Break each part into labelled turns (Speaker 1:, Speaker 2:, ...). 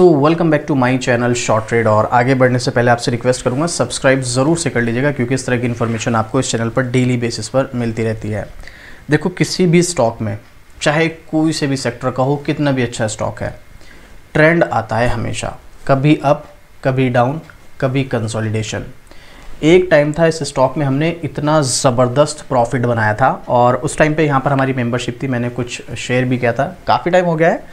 Speaker 1: Welcome back to my channel short trade. और आगे बढ़ने से पहले आपसे रिक्वेस्ट करूंगा सब्सक्राइब ज़रूर से कर लीजिएगा, क्योंकि इस तरह की इन्फॉर्मेशन आपको इस चैनल पर डेली बेसिस पर मिलती रहती है। देखो, किसी भी स्टॉक में चाहे कोई से भी सेक्टर का हो, कितना भी अच्छा स्टॉक है, ट्रेंड आता है हमेशा, कभी अप कभी डाउन कभी कंसोलिडेशन। एक टाइम था इस स्टॉक में हमने इतना ज़बरदस्त प्रॉफिट बनाया था, और उस टाइम पे यहाँ पर हमारी मेंबरशिप थी, मैंने कुछ शेयर भी किया था। काफ़ी टाइम हो गया है,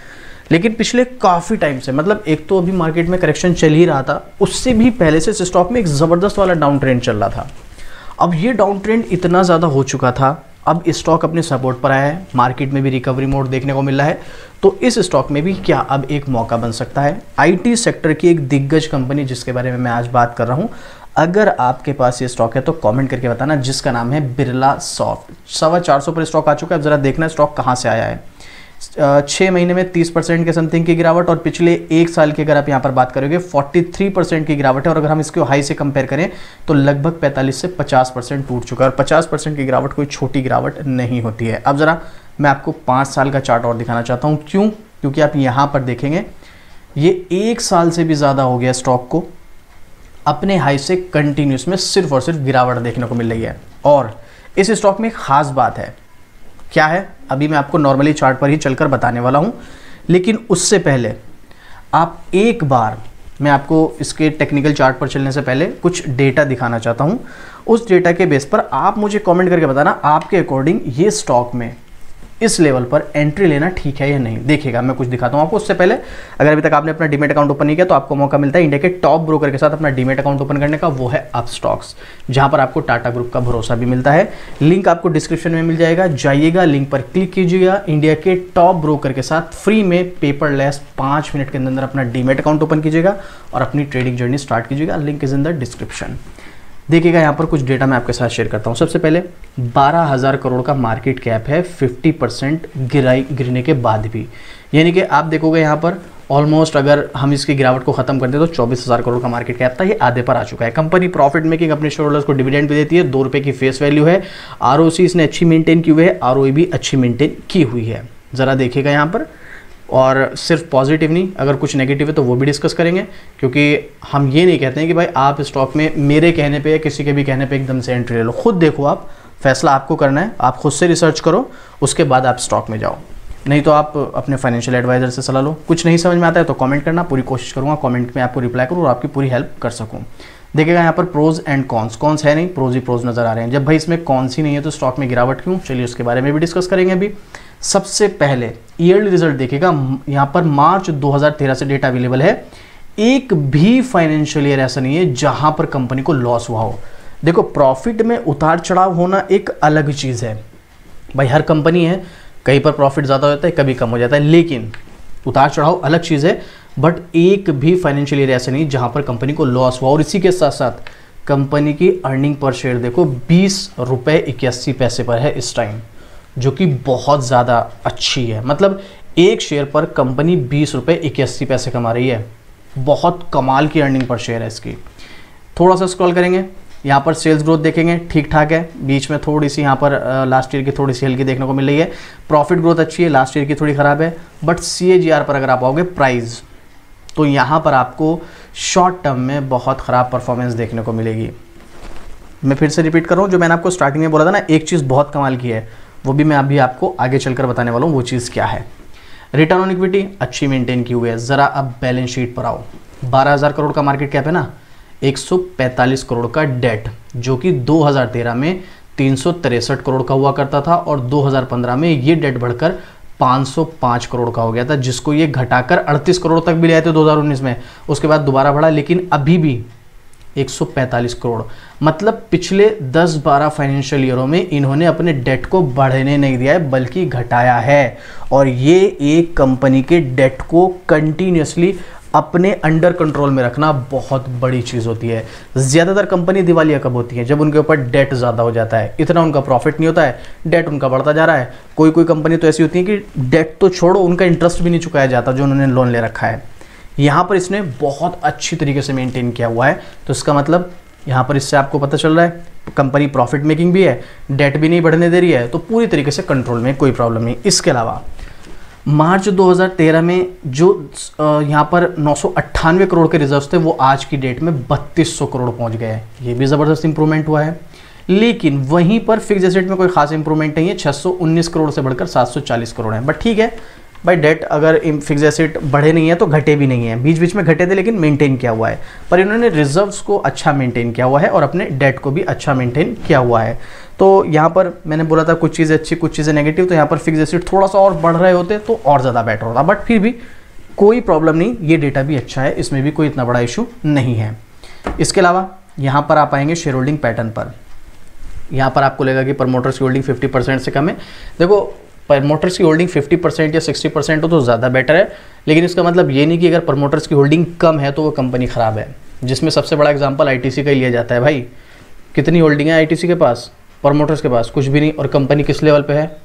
Speaker 1: लेकिन पिछले काफ़ी टाइम से, मतलब एक तो अभी मार्केट में करेक्शन चल ही रहा था, उससे भी पहले से इस स्टॉक में एक ज़बरदस्त वाला डाउन ट्रेंड चल रहा था। अब ये डाउन ट्रेंड इतना ज़्यादा हो चुका था, अब स्टॉक अपने सपोर्ट पर आया है, मार्केट में भी रिकवरी मोड देखने को मिल रहा है। तो इस स्टॉक में भी क्या अब एक मौका बन सकता है? आईटी सेक्टर की एक दिग्गज कंपनी जिसके बारे में मैं आज बात कर रहा हूँ, अगर आपके पास ये स्टॉक है तो कमेंट करके बताना, जिसका नाम है बिरला सॉफ्ट। 450 पर स्टॉक आ चुका है। अब जरा देखना स्टॉक कहाँ से आया है। 6 महीने में 30% के समथिंग की गिरावट, और पिछले एक साल की अगर आप यहाँ पर बात करोगे 43% की गिरावट है। और अगर हम इसको हाई से कंपेयर करें तो लगभग 45 से 50% टूट चुका है। और 50% की गिरावट कोई छोटी गिरावट नहीं होती है। अब ज़रा मैं आपको 5 साल का चार्ट और दिखाना चाहता हूँ। क्यों? क्योंकि आप यहाँ पर देखेंगे ये 1 साल से भी ज़्यादा हो गया स्टॉक को अपने हाई से कंटिन्यूस में सिर्फ और सिर्फ गिरावट देखने को मिल रही है। और इस स्टॉक में एक ख़ास बात है, क्या है अभी मैं आपको नॉर्मली चार्ट पर ही चलकर बताने वाला हूं, लेकिन उससे पहले आप एक बार, मैं आपको इसके टेक्निकल चार्ट पर चलने से पहले कुछ डेटा दिखाना चाहता हूं। उस डेटा के बेस पर आप मुझे कमेंट करके बताना आपके अकॉर्डिंग ये स्टॉक में इस लेवल पर एंट्री लेना ठीक है या नहीं। देखिएगा, मैं कुछ दिखाता हूं आपको। उससे पहले अगर अभी तक आपने अपना डीमैट अकाउंट ओपन नहीं किया तो आपको मौका मिलता है इंडिया के टॉप ब्रोकर के साथ अपना डीमैट अकाउंट ओपन करने का, वो है अपस्टॉक्स, जहां पर आपको टाटा ग्रुप का भरोसा भी मिलता है। लिंक आपको डिस्क्रिप्शन में मिल जाएगा, जाइएगा, लिंक पर क्लिक कीजिएगा, इंडिया के टॉप ब्रोकर के साथ फ्री में पेपरलेस 5 मिनट के अंदर अपना डीमैट अकाउंट ओपन कीजिएगा और अपनी ट्रेडिंग जर्नी स्टार्ट कीजिएगा। Link is in the description. देखिएगा, यहाँ पर कुछ डेटा मैं आपके साथ शेयर करता हूँ। सबसे पहले 12,000 करोड़ का मार्केट कैप है 50% गिरने के बाद भी, यानी कि आप देखोगे यहाँ पर ऑलमोस्ट, अगर हम इसकी गिरावट को खत्म कर दें तो 24,000 करोड़ का मार्केट कैप था, ये आधे पर आ चुका है। कंपनी प्रॉफिट मेकिंग, अपने शेयर होल्डर्स को डिविडेंड भी देती है, 2 रुपये की फेस वैल्यू है। आरओसी इसने अच्छी मेंटेन की हुई है, आरओई भी अच्छी मेंटेन की हुई है। ज़रा देखिएगा यहाँ पर, और सिर्फ पॉजिटिव नहीं, अगर कुछ नेगेटिव है तो वो भी डिस्कस करेंगे, क्योंकि हम ये नहीं कहते हैं कि भाई आप स्टॉक में मेरे कहने पे या किसी के भी कहने पे एकदम से एंट्री ले लो। खुद देखो, आप फैसला आपको करना है, आप खुद से रिसर्च करो, उसके बाद आप स्टॉक में जाओ। नहीं तो आप अपने फाइनेंशियल एडवाइजर से सलाह लो। कुछ नहीं समझ में आता है तो कमेंट करना, पूरी कोशिश करूँगा कमेंट में आपको रिप्लाई करूँ और आपकी पूरी हेल्प कर सकूँ। देखिएगा यहाँ पर प्रोज एंड कॉन्स, कॉन्स है नहीं, प्रोज ही प्रोज नज़र आ रहे हैं। जब भाई इसमें कॉन्स ही नहीं है तो स्टॉक में गिरावट क्यों? चलिए उसके बारे में भी डिस्कस करेंगे अभी। सबसे पहले ईयरली रिजल्ट देखिएगा, यहाँ पर मार्च 2013 से डेटा अवेलेबल है। एक भी फाइनेंशियल ईयर ऐसा नहीं है जहां पर कंपनी को लॉस हुआ हो। देखो, प्रॉफिट में उतार चढ़ाव होना एक अलग चीज़ है भाई, हर कंपनी है, कहीं पर प्रॉफिट ज़्यादा हो जाता है, कभी कम हो जाता है, लेकिन उतार चढ़ाव अलग चीज़ है। बट एक भी फाइनेंशियल ईयर ऐसा नहीं जहां पर कंपनी को लॉस हुआ। और इसी के साथ साथ कंपनी की अर्निंग पर शेयर देखो 20.81 रुपये पर है इस टाइम, जो कि बहुत ज़्यादा अच्छी है। मतलब एक शेयर पर कंपनी 20.81 रुपये कमा रही है, बहुत कमाल की अर्निंग पर शेयर है इसकी। थोड़ा सा स्क्रॉल करेंगे, यहाँ पर सेल्स ग्रोथ देखेंगे, ठीक ठाक है। बीच में थोड़ी सी यहाँ पर लास्ट ईयर की थोड़ी सी हल्की देखने को मिल रही है। प्रॉफिट ग्रोथ अच्छी है, लास्ट ईयर की थोड़ी ख़राब है। बट CAGR पर अगर आप आओगे प्राइस, तो यहाँ पर आपको शॉर्ट टर्म में बहुत ख़राब परफॉर्मेंस देखने को मिलेगी। मैं फिर से रिपीट कर रहा हूँ, जो मैंने आपको स्टार्टिंग में बोला था ना, एक चीज़ बहुत कमाल की है, वो भी मैं अभी आपको आगे चलकर बताने वाला हूँ। वो चीज़ क्या है? रिटर्न ऑन इक्विटी अच्छी मेंटेन की हुई है। ज़रा अब बैलेंस शीट पर आओ। 12,000 करोड़ का मार्केट कैप है ना, 145 करोड़ का डेट, जो कि 2013 में 363 करोड़ का हुआ करता था, और 2015 में ये डेट बढ़कर 505 करोड़ का हो गया था, जिसको ये घटाकर 38 करोड़ तक भी ले आए थे 2019 में। उसके बाद दोबारा बढ़ा, लेकिन अभी भी 145 करोड़। मतलब पिछले 10-12 फाइनेंशियल ईयरों में इन्होंने अपने डेट को बढ़ने नहीं दिया है, बल्कि घटाया है। और ये एक कंपनी के डेट को कंटिन्यूसली अपने अंडर कंट्रोल में रखना बहुत बड़ी चीज़ होती है। ज़्यादातर कंपनी दिवालिया कब होती है? जब उनके ऊपर डेट ज़्यादा हो जाता है, इतना उनका प्रॉफिट नहीं होता है, डेट उनका बढ़ता जा रहा है। कोई कोई कंपनी तो ऐसी होती है कि डेट तो छोड़ो, उनका इंटरेस्ट भी नहीं चुकाया जाता जो उन्होंने लोन ले रखा है। यहाँ पर इसने बहुत अच्छी तरीके से मेंटेन किया हुआ है, तो इसका मतलब यहाँ पर इससे आपको पता चल रहा है कंपनी प्रॉफिट मेकिंग भी है, डेट भी नहीं बढ़ने दे रही है, तो पूरी तरीके से कंट्रोल में, कोई प्रॉब्लम नहीं। इसके अलावा मार्च 2013 में जो यहाँ पर 998 करोड़ के रिजर्व्स थे वो आज की डेट में 3200 करोड़ पहुँच गए हैं। ये भी ज़बरदस्त इंप्रूवमेंट हुआ है। लेकिन वहीं पर फिक्स एसेट में कोई खास इंप्रूवमेंट नहीं है, 619 करोड़ से बढ़कर 740 करोड़ है। बट ठीक है भाई, डेट अगर फिक्स एसेट बढ़े नहीं है तो घटे भी नहीं है, बीच बीच में घटे थे लेकिन मेंटेन किया हुआ है। पर इन्होंने रिजर्व्स को अच्छा मेंटेन किया हुआ है और अपने डेट को भी अच्छा मेंटेन किया हुआ है। तो यहाँ पर मैंने बोला था कुछ चीज़ें अच्छी कुछ चीज़ें नेगेटिव, तो यहाँ पर फिक्स एसेट थोड़ा सा और बढ़ रहे होते तो और ज़्यादा बेटर होता। बट फिर भी कोई प्रॉब्लम नहीं, ये डेटा भी अच्छा है, इसमें भी कोई इतना बड़ा इशू नहीं है। इसके अलावा यहाँ पर आप आएंगे शेयर होल्डिंग पैटर्न पर। यहाँ पर आपको लगेगा कि प्रमोटर्स की होल्डिंग 50% से कम है। देखो, प्रमोटर्स की होल्डिंग 50% या 60% हो तो ज़्यादा बेटर है, लेकिन इसका मतलब ये नहीं कि अगर प्रमोटर्स की होल्डिंग कम है तो वो कंपनी ख़राब है। जिसमें सबसे बड़ा एग्जांपल आईटीसी का ही लिया जाता है। भाई कितनी होल्डिंग है आईटीसी के पास, प्रमोटर्स के पास कुछ भी नहीं, और कंपनी किस लेवल पे है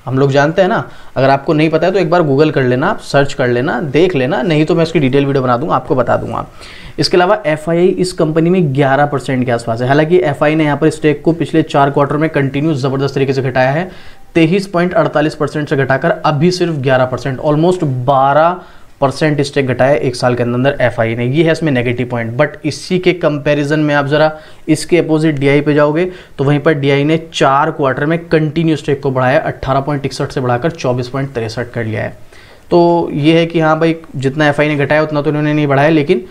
Speaker 1: हम लोग जानते हैं ना। अगर आपको नहीं पता है तो एक बार गूगल कर लेना, आप सर्च कर लेना, देख लेना, नहीं तो मैं इसकी डिटेल वीडियो बना दूंगा, आपको बता दूंगा। इसके अलावा एफआईआई इस कंपनी में 11% के आसपास है। हालांकि एफआई ने यहाँ पर स्टेक को पिछले 4 क्वार्टर में कंटिन्यू ज़बरदस्त तरीके से घटाया है, 23.48% से घटाकर अभी सिर्फ 11%, ऑलमोस्ट 12% स्टेक घटाया एक साल के अंदर एफआई ने। ये है इसमें नेगेटिव पॉइंट। बट इसी के कंपैरिजन में आप जरा इसके अपोजिट डीआई पे जाओगे तो वहीं पर डीआई ने 4 क्वार्टर में कंटिन्यू स्टेक को बढ़ाया, 18.61 से बढ़ाकर 24.63 कर लिया है। तो ये है कि हाँ भाई, जितना एफआई ने घटाया उतना तो इन्होंने नहीं बढ़ाया, लेकिन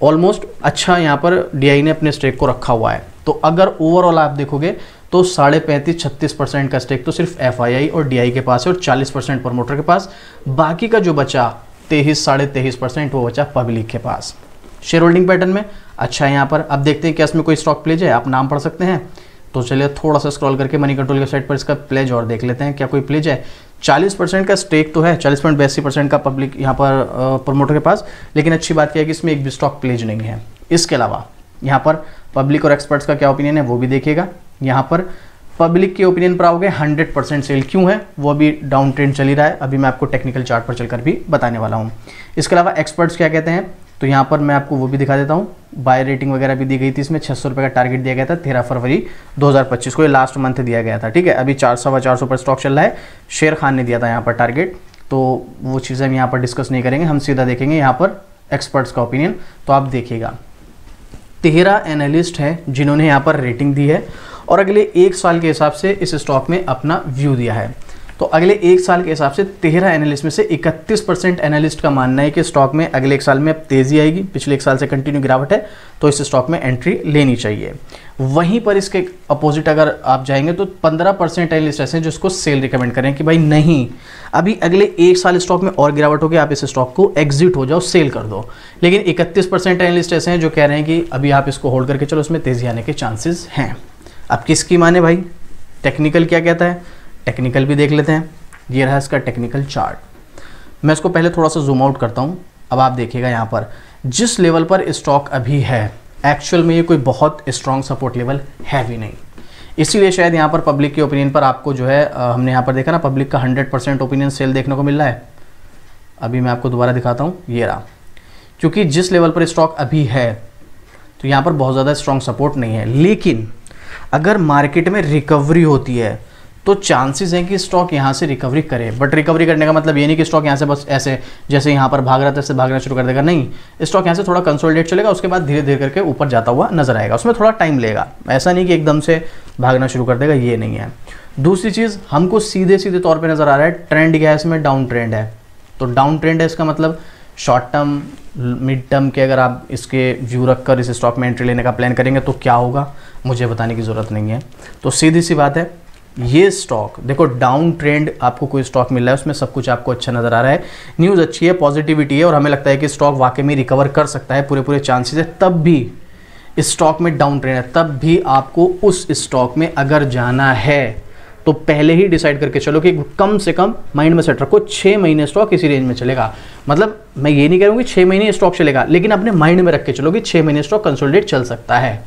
Speaker 1: ऑलमोस्ट अच्छा यहाँ पर डीआई ने अपने स्टेक को रखा हुआ है। तो अगर ओवरऑल आप देखोगे तो 35.36% का स्टेक तो सिर्फ एफआईआई और डीआई के पास है और 40% प्रमोटर के पास। बाकी का जो बचा 23-23.5% वो बचा पब्लिक के पास। शेयर होल्डिंग पैटर्न में अच्छा है यहाँ पर। अब देखते हैं क्या इसमें कोई स्टॉक प्लेज है, आप नाम पढ़ सकते हैं। तो चलिए थोड़ा सा स्क्रॉल करके मनी कंट्रोल के साइट पर इसका प्लेज और देख लेते हैं, क्या कोई प्लेज है। 40% का स्टेक तो है, 40.82% का पब्लिक यहाँ पर प्रमोटर के पास, लेकिन अच्छी बात क्या है कि इसमें एक भी स्टॉक प्लेज नहीं है। इसके अलावा यहाँ पर पब्लिक और एक्सपर्ट्स का क्या ओपिनियन है वो भी देखिएगा। यहाँ पर पब्लिक के ओपिनियन पर आओगे 100% सेल क्यों है, वो अभी डाउन ट्रेंड चल ही रहा है, अभी मैं आपको टेक्निकल चार्ट पर चलकर भी बताने वाला हूँ। इसके अलावा एक्सपर्ट्स क्या कहते हैं तो यहाँ पर मैं आपको वो भी दिखा देता हूँ। बाय रेटिंग वगैरह भी दी गई थी, इसमें 600 रुपये का टारगेट दिया गया था 13 फरवरी 2025 को, ये लास्ट मंथ दिया गया था। ठीक है, अभी 400 पर स्टॉक चल रहा है। शेर खान ने दिया था यहाँ पर टारगेट, तो वो चीज़ें हम यहाँ पर डिस्कस नहीं करेंगे, हम सीधा देखेंगे यहाँ पर एक्सपर्ट्स का ओपिनियन। तो आप देखिएगा 13 एनालिस्ट हैं जिन्होंने यहाँ पर रेटिंग दी है और अगले 1 साल के हिसाब से इस स्टॉक में अपना व्यू दिया है। तो अगले 1 साल के हिसाब से 13 एनालिस्ट में से 31% एनालिस्ट का मानना है कि स्टॉक में अगले 1 साल में अब तेज़ी आएगी, पिछले 1 साल से कंटिन्यू गिरावट है, तो इस स्टॉक में एंट्री लेनी चाहिए। वहीं पर इसके अपोजिट अगर आप जाएंगे तो 15% एनालिस्ट ऐसे हैं जो इसको सेल रिकमेंड करें कि भाई नहीं, अभी अगले 1 साल स्टॉक में और गिरावट होगी, आप इस स्टॉक को एग्जिट हो जाओ, सेल कर दो। लेकिन 31% एनालिस्ट ऐसे हैं जो कह रहे हैं कि अभी आप इसको होल्ड करके चलो, उसमें तेज़ी आने के चांसेस हैं। अब किसकी माने भाई, टेक्निकल क्या कहता है, टेक्निकल भी देख लेते हैं। ये रहा इसका टेक्निकल चार्ट। मैं इसको पहले थोड़ा सा जूम आउट करता हूँ। अब आप देखिएगा यहाँ पर जिस लेवल पर स्टॉक अभी है, एक्चुअल में ये कोई बहुत स्ट्रॉन्ग सपोर्ट लेवल है भी नहीं, इसीलिए शायद यहाँ पर पब्लिक के ओपिनियन पर आपको जो है हमने यहाँ पर देखा ना, पब्लिक का 100% ओपिनियन सेल देखने को मिल रहा है। अभी मैं आपको दोबारा दिखाता हूँ, ये रहा। क्योंकि जिस लेवल पर स्टॉक अभी है तो यहाँ पर बहुत ज़्यादा स्ट्रॉन्ग सपोर्ट नहीं है, लेकिन अगर मार्केट में रिकवरी होती है तो चांसेस हैं कि स्टॉक यहाँ से रिकवरी करे। बट रिकवरी करने का मतलब ये नहीं कि स्टॉक यहाँ से बस ऐसे जैसे यहाँ पर भाग रहा था ऐसे भागना शुरू कर देगा, नहीं, स्टॉक यहाँ से थोड़ा कंसोलिडेट चलेगा, उसके बाद धीरे धीरे करके ऊपर जाता हुआ नजर आएगा। उसमें थोड़ा टाइम लेगा, ऐसा नहीं कि एकदम से भागना शुरू कर देगा, ये नहीं है। दूसरी चीज़, हमको सीधे सीधे तौर पर नज़र आ रहा है ट्रेंड क्या है, इसमें डाउन ट्रेंड है। तो डाउन ट्रेंड है, इसका मतलब शॉर्ट टर्म मिड टर्म के अगर आप इसके व्यू रख कर इस स्टॉक में एंट्री लेने का प्लान करेंगे तो क्या होगा मुझे बताने की ज़रूरत नहीं है। तो सीधी सी बात है, ये स्टॉक देखो डाउन ट्रेंड, आपको कोई स्टॉक मिल रहा है उसमें सब कुछ आपको अच्छा नज़र आ रहा है, न्यूज़ अच्छी है, पॉजिटिविटी है और हमें लगता है कि स्टॉक वाकई में रिकवर कर सकता है, पूरे चांसेस है, तब भी इस स्टॉक में डाउन ट्रेंड है, तब भी आपको उस स्टॉक में अगर जाना है तो पहले ही डिसाइड करके चलो कि कम से कम माइंड में सेट रखो 6 महीने स्टॉक इसी रेंज में चलेगा। मतलब मैं ये नहीं कह रहा हूँ कि 6 महीने स्टॉक चलेगा, लेकिन अपने माइंड में रख के चलो कि 6 महीने स्टॉक कंसोलिडेट चल सकता है।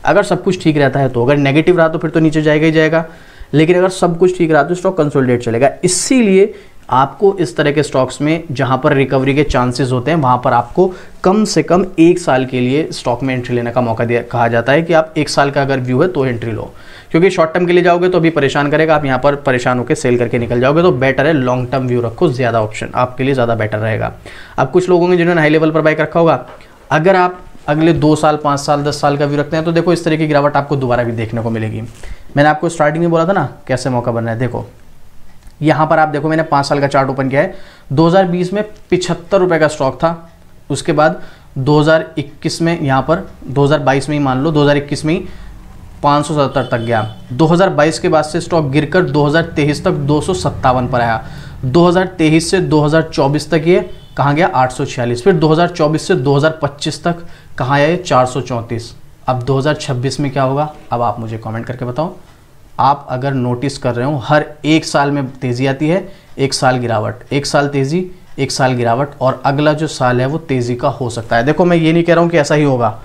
Speaker 1: अगर सब कुछ ठीक रहता है तो, अगर नेगेटिव रहा तो फिर तो नीचे जाएगा ही जाएगा, लेकिन अगर सब कुछ ठीक रहा तो स्टॉक कंसोलिडेट चलेगा। इसीलिए आपको इस तरह के स्टॉक्स में जहां पर रिकवरी के चांसेस होते हैं वहां पर आपको कम से कम 1 साल के लिए स्टॉक में एंट्री लेने का मौका दिया, कहा जाता है कि आप 1 साल का अगर व्यू है तो एंट्री लो, क्योंकि शॉर्ट टर्म के लिए जाओगे तो अभी परेशान करेगा, आप यहाँ पर परेशान होकर सेल करके निकल जाओगे। तो बेटर है लॉन्ग टर्म व्यू रखो, ज़्यादा ऑप्शन आपके लिए ज़्यादा बेटर रहेगा। अब कुछ लोगों ने जिन्होंने हाई लेवल पर बाइक रखा होगा, अगर आप अगले 2 साल 5 साल 10 साल का व्यू रखते हैं तो देखो इस तरह की गिरावट आपको दोबारा भी देखने को मिलेगी। मैंने आपको स्टार्टिंग में बोला था ना कैसे मौका बन रहा है, देखो यहाँ पर आप देखो मैंने 5 साल का चार्ट ओपन किया है। 2020 में 75 रुपये का स्टॉक था, उसके बाद 2021 में यहाँ पर 2022 में ही मान लो 2021 में ही 570 तक गया। 2022 के बाद से स्टॉक गिरकर 2023 तक 257 पर आया। 2023 से 2024 तक ये कहाँ गया 846, फिर 2024 से 2025 तक कहाँ आया 434। अब 2026 में क्या होगा, अब आप मुझे कमेंट करके बताओ। आप अगर नोटिस कर रहे हो हर 1 साल में तेज़ी आती है, 1 साल गिरावट, 1 साल तेज़ी, 1 साल गिरावट, और अगला जो साल है वो तेज़ी का हो सकता है। देखो मैं ये नहीं कह रहा हूँ कि ऐसा ही होगा,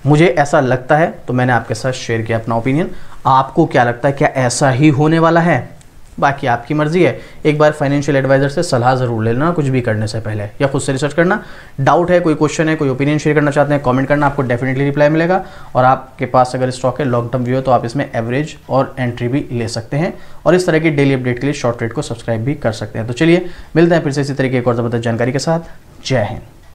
Speaker 1: मुझे ऐसा लगता है तो मैंने आपके साथ शेयर किया अपना ओपिनियन। आपको क्या लगता है, क्या ऐसा ही होने वाला है? बाकी आपकी मर्जी है। एक बार फाइनेंशियल एडवाइजर से सलाह ज़रूर लेना कुछ भी करने से पहले, या खुद से रिसर्च करना। डाउट है, कोई क्वेश्चन है, कोई ओपिनियन शेयर करना चाहते हैं, कमेंट करना, आपको डेफिनेटली रिप्लाई मिलेगा। और आपके पास अगर स्टॉक है लॉन्ग टर्म व्यू तो आप इसमें एवरेज और एंट्री भी ले सकते हैं, और इस तरह की डेली अपडेट के लिए शॉर्ट ट्रेड को सब्सक्राइब भी कर सकते हैं। तो चलिए मिलते हैं फिर से इसी तरह की एक और ज़बरदस्त जानकारी के साथ। जय हिंद।